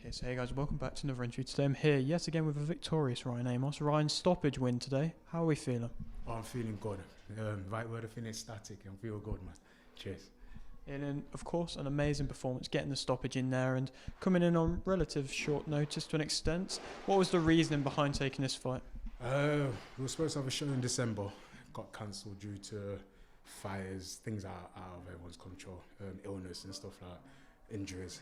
Yes, hey guys, welcome back to another interview. Today I'm here yet again with a victorious Ryan Amos. Ryan's stoppage win today. How are we feeling? Oh, I'm feeling good. Right word, I feel ecstatic. I feel good, man. Cheers. And then, of course, an amazing performance, getting the stoppage in there and coming in on relative short notice to an extent. What was the reasoning behind taking this fight? We were supposed to have a show in December. Got cancelled due to fires, things out of everyone's control, illness and stuff like that, injuries.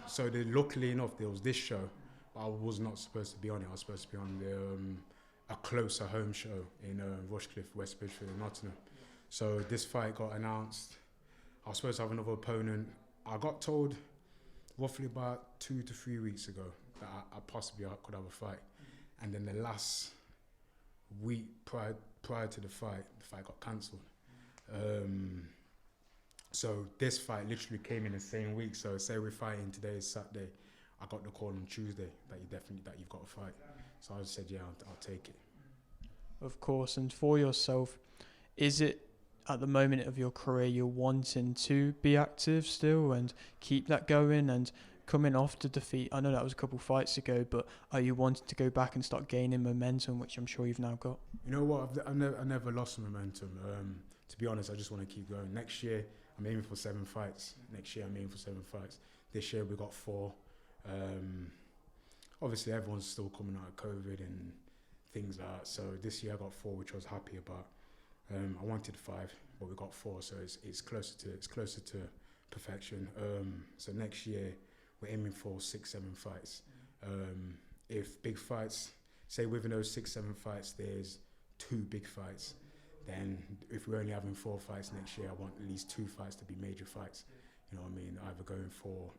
So luckily enough, there was this show, but I was not supposed to be on it. I was supposed to be on a closer home show in Rushcliffe, West Bridgeford in Nottingham. So this fight got announced. I was supposed to have another opponent. I got told roughly about 2 to 3 weeks ago that I possibly could have a fight. And then the last week prior to the fight got cancelled. So this fight literally came in the same week. So say we're fighting today is Saturday, I got the call on Tuesday that you've got to fight. So I said, yeah, I'll take it. Of course, and for yourself, is it at the moment of your career you're wanting to be active still and keep that going and coming off the defeat? I know that was a couple fights ago, but are you wanting to go back and start gaining momentum, which I'm sure you've now got? You know what? I never lost momentum. To be honest, I just want to keep going. Next year, I'm aiming for 7 fights. This year, we got 4. Obviously, everyone's still coming out of COVID and things like that. So this year, I got 4, which I was happy about. I wanted 5, but we got 4, so it's closer to perfection. So next year, we're aiming for 6, 7 fights. If big fights, say within those 6, 7 fights, there's 2 big fights. Then if we're only having 4 fights next year, I want at least 2 fights to be major fights. You know what I mean? Either going for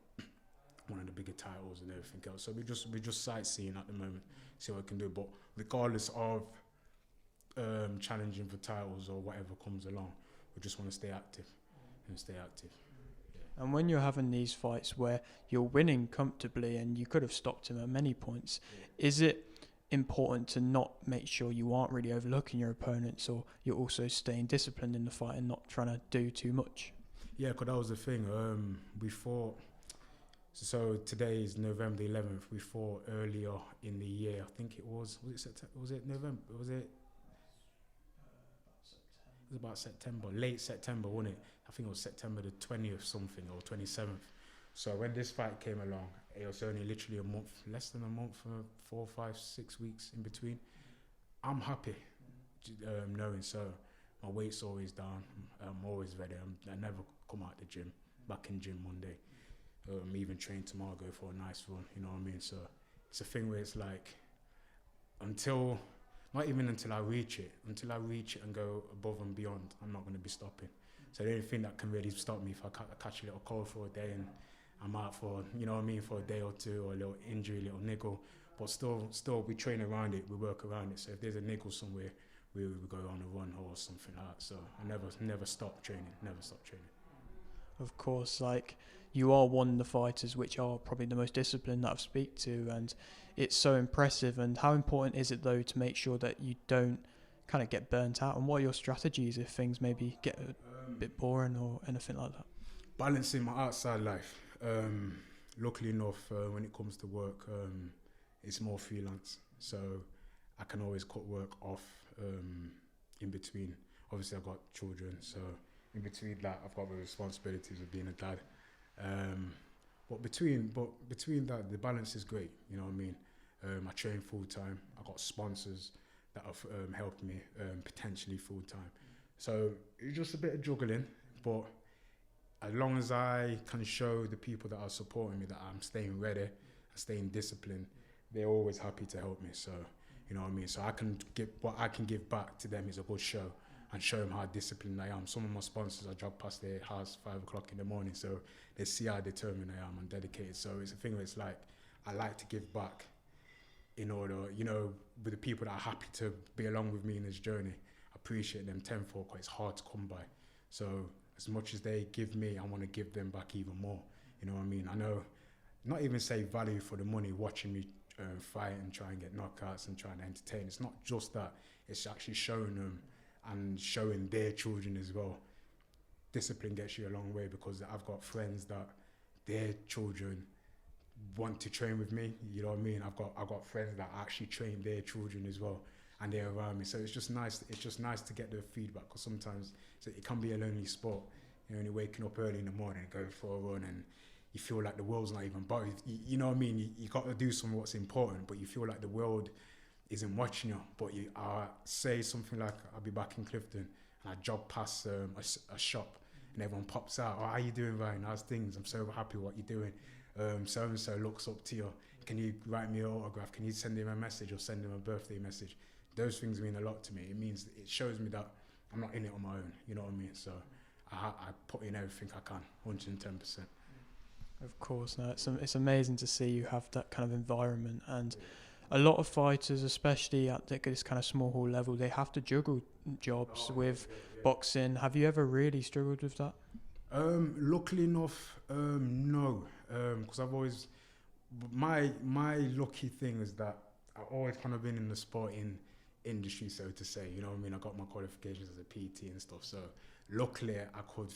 one of the bigger titles and everything else. So we're just sightseeing at the moment, see what we can do. But regardless of challenging for titles or whatever comes along, we just want to stay active. And when you're having these fights where you're winning comfortably and you could have stopped him at many points, is it important to not make sure you aren't really overlooking your opponents, or you're also staying disciplined in the fight and not trying to do too much? Yeah, because that was the thing. We fought. So today is November 11th. We fought earlier in the year. I think it was. Was it November? Was it? It was about September, late September, wasn't it? I think it was September the 20th something or 27th. So when this fight came along, it was only literally a month, less than a month, 4, 5, 6 weeks in between. I'm happy knowing so. My weight's always down. I'm always ready. I never come out the gym, back in gym Monday. Even train tomorrow, go for a nice run, you know what I mean? So it's a thing where it's like, not even until I reach it and go above and beyond, I'm not going to be stopping. So the only thing that can really stop me if I catch a little cold for a day and I'm out for, you know what I mean, for a day or two, or a little injury, a little niggle. But still we train around it, we work around it. So if there's a niggle somewhere, we go on a run or something like that. So I never stop training. Of course, like, you are one of the fighters which are probably the most disciplined that I've speak to, and it's so impressive. And how important is it though to make sure that you don't kind of get burnt out, and what are your strategies if things maybe get a bit boring or anything like that? Balancing my outside life. Luckily enough, when it comes to work, it's more freelance, so I can always cut work off in between. Obviously, I've got children, so in between that, I've got the responsibilities of being a dad. But between that, the balance is great. You know what I mean? I train full time. I got sponsors that have helped me potentially full time. So it's just a bit of juggling, but as long as I can show the people that are supporting me that I'm staying ready and staying disciplined, they're always happy to help me. So, you know what I mean? So what I can give back to them is a good show and show them how disciplined I am. Some of my sponsors, I drive past their house 5 o'clock in the morning, so they see how determined I am and dedicated. So it's a thing where it's like, I like to give back in order, you know, with the people that are happy to be along with me in this journey. I appreciate them tenfold, because it's hard to come by. So as much as they give me, I want to give them back even more. You know what I mean? I know, not even say value for the money, watching me fight and try and get knockouts and trying to entertain. It's not just that. It's actually showing them and showing their children as well. Discipline gets you a long way, because I've got friends that their children want to train with me. You know what I mean? I've got friends that actually train their children as well, and they're around me. So it's just nice. It's just nice to get the feedback, because sometimes it can be a lonely sport. You know, when you're waking up early in the morning, going for a run, and you feel like the world's not even bothered. You know what I mean? You got to do some what's important, but you feel like the world isn't watching you. But I say something like, I'll be back in Clifton, and I jog past a shop, and everyone pops out. Oh, how you doing, Ryan? How's things? I'm so happy what you're doing. So and so looks up to you. Can you write me an autograph? Can you send him a message or send him a birthday message? Those things mean a lot to me. It shows me that I'm not in it on my own. You know what I mean? So I put in everything I can, 110%. Of course, no, it's amazing to see you have that kind of environment, and a lot of fighters, especially at this kind of small hall level, they have to juggle jobs with boxing. Have you ever really struggled with that? Luckily enough, no, because I've always my lucky thing is that I've always kind of been in the sporting industry, so to say. You know what I mean? I got my qualifications as a PT and stuff, so luckily I could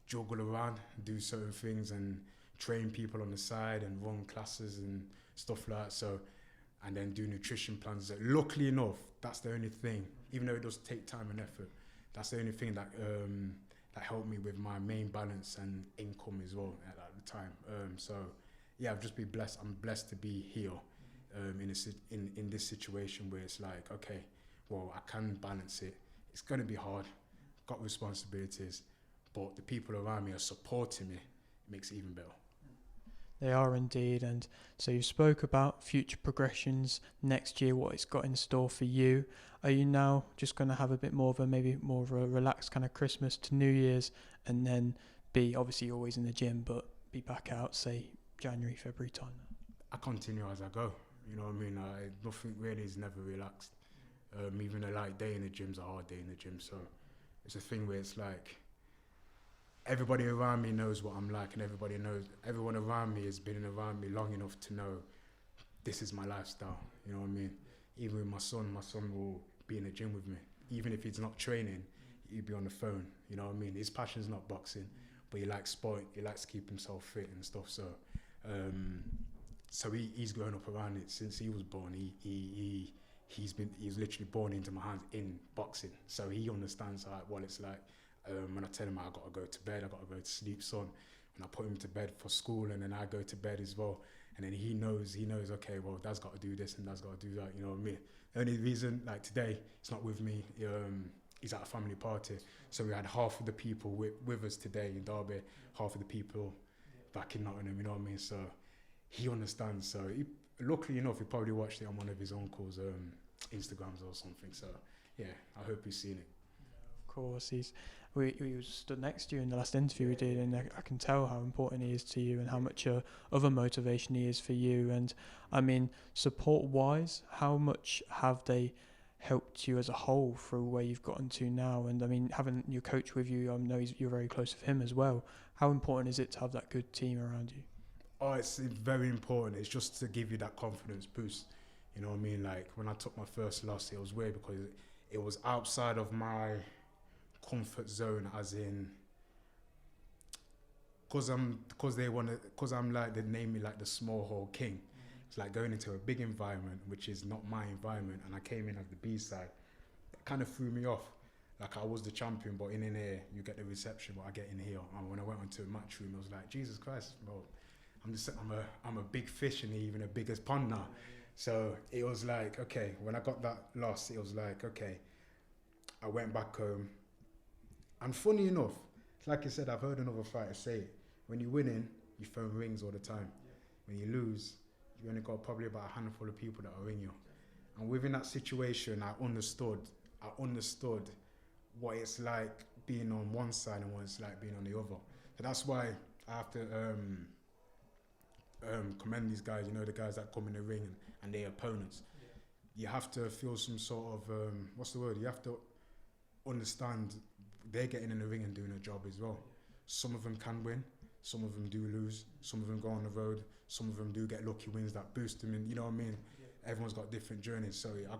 juggle around, do certain things, and train people on the side, and run classes and stuff like that. So, and then do nutrition plans. So luckily enough, that's the only thing. Even though it does take time and effort, that's the only thing that that helped me with my main balance and income as well at the time. So, yeah, I've just been blessed. I'm blessed to be here in this situation where it's like, okay, well, I can balance it. It's going to be hard. Got responsibilities. But the people around me are supporting me. It makes it even better. They are indeed. And so you spoke about future progressions next year, what it's got in store for you. Are you now just going to have a bit more of a, maybe more of a relaxed kind of Christmas to New Year's, and then be obviously always in the gym, but be back out, say, January, February time? I continue as I go. You know what I mean? Nothing really is never relaxed. Even a light day in the gym's a hard day in the gym. So it's a thing where it's like, everybody around me knows what I'm like, and everyone around me has been around me long enough to know this is my lifestyle. You know what I mean? Even with my son will be in the gym with me. Even if he's not training, he'll be on the phone. You know what I mean? His passion's not boxing, but he likes sport. He likes to keep himself fit and stuff. So, he's grown up around it since he was born. He's literally born into my hands in boxing. So he understands what it's like. When I tell him I got to go to bed, I got to go to sleep, son. When I put him to bed for school, and then I go to bed as well. And then he knows, okay, well, Dad's got to do this and Dad's got to do that, you know what I mean? The only reason, like today, he's not with me, he's at a family party. So we had half of the people with us today in Derby, half of the people back in Nottingham, you know what I mean? So he understands. So luckily enough, he probably watched it on one of his uncle's Instagrams or something. So yeah, I hope he's seen it. Of course, he was stood next to you in the last interview we did, and I can tell how important he is to you and how much of a motivation he is for you. And I mean, support-wise, how much have they helped you as a whole through where you've gotten to now? And I mean, having your coach with you, I know you're very close with him as well. How important is it to have that good team around you? Oh, it's very important. It's just to give you that confidence boost. You know what I mean? Like when I took my first loss, it was weird because it was outside of my comfort zone, as in, because I'm like, they name me like the small hall king. It's like going into a big environment, which is not my environment, and I came in as the B side. It kind of threw me off. Like I was the champion, but in here you get the reception, but I get in here. And when I went into a match room, I was like, Jesus Christ, bro, I'm a big fish in even a bigger pond now. So it was like, okay, when I got that loss, it was like, okay, I went back home. And funny enough, like I said, I've heard another fighter say it. When you're winning, you phone rings all the time. When you lose, you only got probably about a handful of people that will ring you. And within that situation, I understood what it's like being on one side and what it's like being on the other. So that's why I have to commend these guys, you know, the guys that come in the ring and their opponents. You have to feel some sort of, you have to understand they're getting in the ring and doing a job as well. Some of them can win, some of them do lose, some of them go on the road, some of them do get lucky wins that boost them, and you know what I mean? Everyone's got different journeys, so I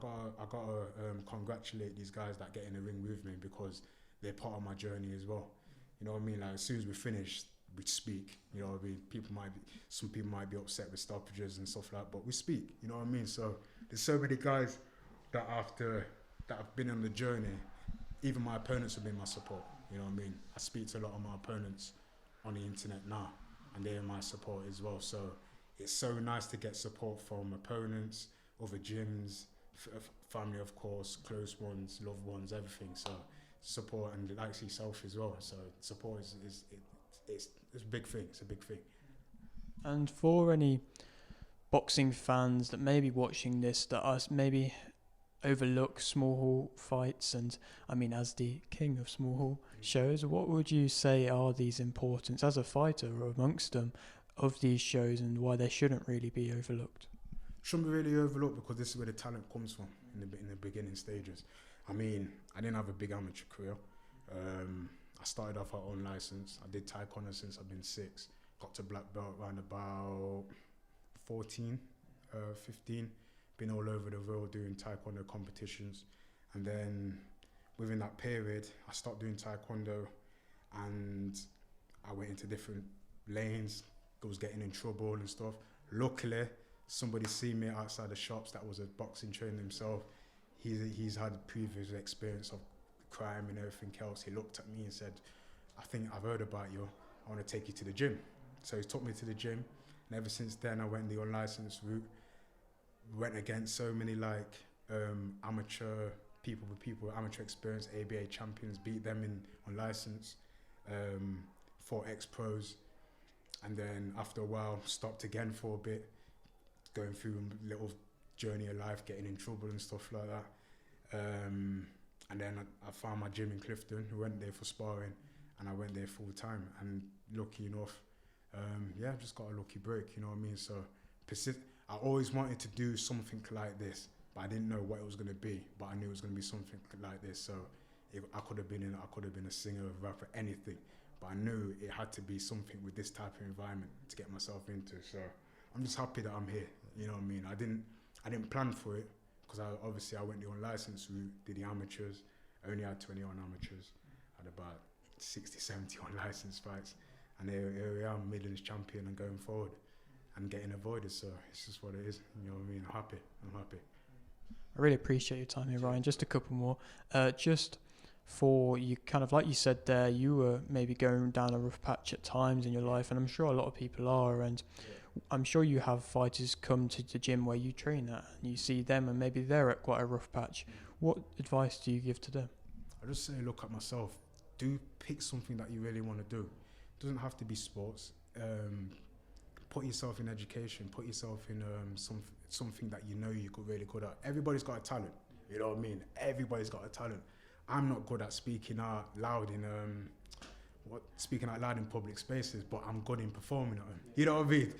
gotta congratulate these guys that get in the ring with me, because they're part of my journey as well. You know what I mean? Like as soon as we finished, we speak. You know what I mean? Some people might be upset with stoppages and stuff like that, but we speak. You know what I mean? So there's so many guys that have been on the journey. Even my opponents have been my support. You know what I mean? I speak to a lot of my opponents on the internet now, and they're my support as well. So it's so nice to get support from opponents, other gyms, family, of course, close ones, loved ones, everything. So support, and like yourself as well. So support it's a big thing. It's a big thing. And for any boxing fans that may be watching this that are maybe overlook small hall fights, and I mean, as the king of small hall shows, what would you say are these importance as a fighter or amongst them of these shows, and why they shouldn't really be overlooked? Shouldn't be really overlooked, because this is where the talent comes from in the beginning stages. I mean, I didn't have a big amateur career. I started off our own license. I did taekwondo since I've been 6. Got to black belt around about 14, 15. Been all over the world doing taekwondo competitions. And then within that period, I stopped doing taekwondo and I went into different lanes. I was getting in trouble and stuff. Luckily, somebody seen me outside the shops that was a boxing trainer himself. He's had previous experience of crime and everything else. He looked at me and said, I think I've heard about you. I want to take you to the gym. So he took me to the gym. And ever since then, I went the unlicensed route. Went against so many amateur people with amateur experience, ABA champions, beat them in unlicensed, fought ex-pros. And then after a while, stopped again for a bit, going through a little journey of life, getting in trouble and stuff like that. And then I found my gym in Clifton, went there for sparring, and I went there full time. And lucky enough, I just got a lucky break, you know what I mean? So I always wanted to do something like this, but I didn't know what it was going to be, but I knew it was going to be something like this. So I could have been a singer, a rapper, anything, but I knew it had to be something with this type of environment to get myself into. So I'm just happy that I'm here, you know what I mean? I didn't plan for it, because I went the unlicensed route, did the amateurs. I only had 21 amateurs, had about 60, 70 unlicensed fights, and here we are, Midlands champion and going forward and getting avoided. So it's just what it is, you know what I mean? I'm happy. I really appreciate your time here, Ryan. Just a couple more. Just for you, kind of like you said there, you were maybe going down a rough patch at times in your life, and I'm sure a lot of people are, and I'm sure you have fighters come to the gym where you train at, and you see them and maybe they're at quite a rough patch. What advice do you give to them? I just say, look at myself. Do pick something that you really want to do. It doesn't have to be sports. Put yourself in education. Put yourself in something that you know you're really good at. Everybody's got a talent. You know what I mean? Everybody's got a talent. I'm not good at speaking out loud in public spaces, but I'm good in performing at them. You know what I mean?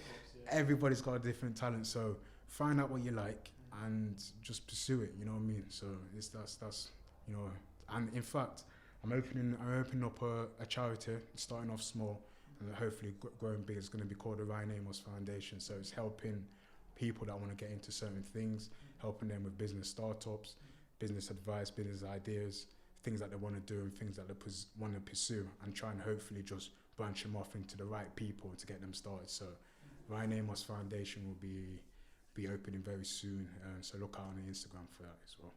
Everybody's got a different talent, so find out what you like and just pursue it. You know what I mean? So that's you know. And in fact, I'm opening up a charity, starting off small, and hopefully growing big. It's going to be called the Ryan Amos Foundation. So it's helping people that want to get into certain things, helping them with business startups, business advice, business ideas, things that they want to do and things that they want to pursue, and try and hopefully just branch them off into the right people to get them started. So Ryan Amos Foundation will be opening very soon, so look out on the Instagram for that as well.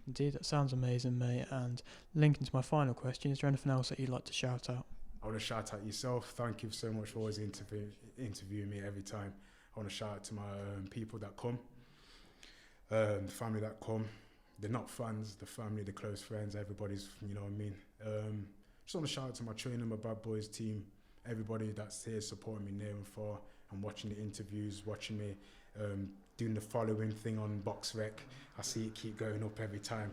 Indeed, that sounds amazing, mate. And linking to my final question, is there anything else that you'd like to shout out? I want to shout out yourself. Thank you so much for always interviewing me every time. I want to shout out to my people that come, the family that come. They're not fans, the family, the close friends, everybody's, you know what I mean. Just want to shout out to my trainer, my Bad Boys team, everybody that's here supporting me near and far and watching the interviews, watching me doing the following thing on BoxRec. I see it keep going up every time.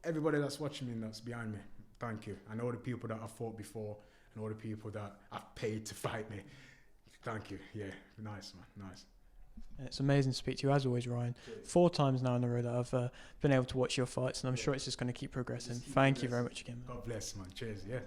Everybody that's watching me and that's behind me, thank you. And all the people that I've fought before and all the people that I've paid to fight me, thank you. Yeah, nice, man, nice. It's amazing to speak to you, as always, Ryan. 4 times now in a row that I've been able to watch your fights, and I'm sure it's just going to keep progressing. Thank you very much again, man. God bless, man. Cheers, yeah.